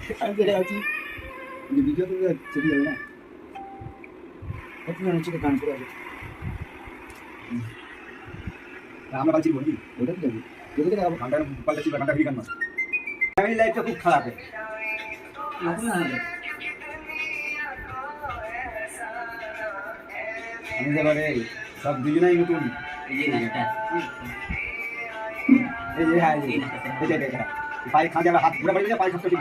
আমি চলে যাচ্ছি ভিডিও তো চলে যাবে না কত জন হচ্ছে গান করে আছে আমরা বাজি বলি ওটা তো যাবি যদি তো ঘন্টা পাল্টাছি ঘন্টা ফ্রি গান মাস ফ্যামিলি লাইফটা খুব খারাপ আমি এবারে সব দুজনেই নতুন এই যে হ্যাঁ এটা পায়ে খাঁজে আবার হাত ঘুরে পড়ে পায়ে সব কিছু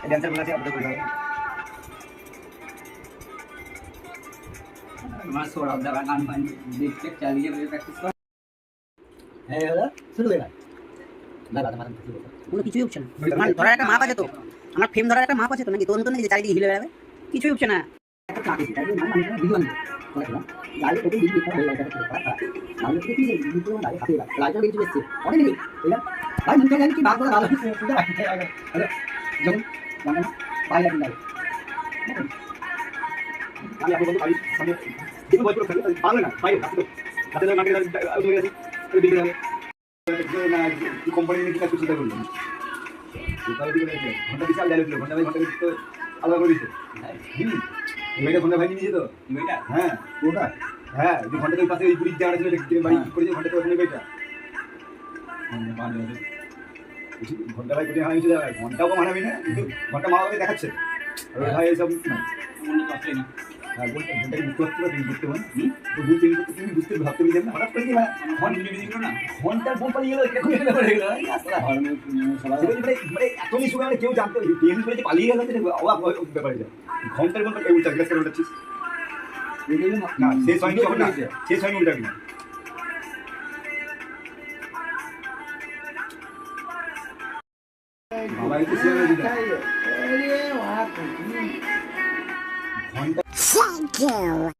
এই ড্যান্সার গুলো আছে আপনাদের বলতে হবে আমার সোড়া দাঁড়া গান বান দেখতে চালিয়ে প্র্যাকটিস কর হ্যাঁ দাদা শুরু হয়ে গেল দাদা মাথা শুরু করো কোনো কিছুই উঠছে না মানে ধরার একটা মাপ আছে তো আমার ফ্রেম ধরার একটা মাপ আছে তো নাকি তোর মতন নাকি চারিদিকে হিলে বেড়াবে কিছুই উঠছে না একটা চাপ আছে তাই মানে ভিডিও আনতে করেছিলাম লাইভ ফটো ভিডিও একটা হয়ে গেছে লাইভ ফটো কি ভিডিও লাইভ হাতে লাইভ ভিডিও এসেছে অনেক নেই এটা ভাই মুখে জানি কি বাদ বলা ভালো শুনতে রাখি আরে যখন জানেন পাই লাগি লাইভ আমি আপনাদের ভাই সামনে কিছু বলতে পারছি পারলে না ভাই হাতে হাতে মার্কেট আউট হয়ে গেছে ওই দিকে যাবে না কি কোম্পানি নিয়ে কিছু চিন্তা করলো তাহলে দিকে ঘন্টা বিশাল ডায়লগ ছিল ঘন্টা ভাই ঘন্টা তো আলাদা করে দিয়েছে মেয়েটা ঘন্টা ভাই নিয়ে যেত মেয়েটা হ্যাঁ ওটা হ্যাঁ যে ঘন্টা তোর পাশে ওই পুলিশ দেওয়া ছিল বাড়ি করেছে ঘন্টা তো ওখানে মেয়েটা ঘন্টা ভাই কোথায় হারিয়েছে ঘন্টাও তো মানাবি না কিন্তু ঘন্টা মা বাবাকে দেখাচ্ছে ভাই এইসব হ্যাঁ বলতে ঘন্টাকে বুঝতে পারছি তুমি বুঝতে পারো তো বুঝতে তুমি বুঝতে ভাবতে পারি না হঠাৎ করে কি ঘন্টার বোন পালিয়ে গেলো এরকম একটা ব্যাপার হয়ে গেলো মানে এত নিচু মানে কেউ জানতে বিয়ে করে যে পালিয়ে গেলো অবাক ব্যাপারে যায় ঘন্টার বোন উল্টা গ্লাস করে উল্টাচ্ছিস না শেষ হয়নি না শেষ হয়নি উল্টাবি না বাবা একটু শেয়ার দিতে ঘন্টা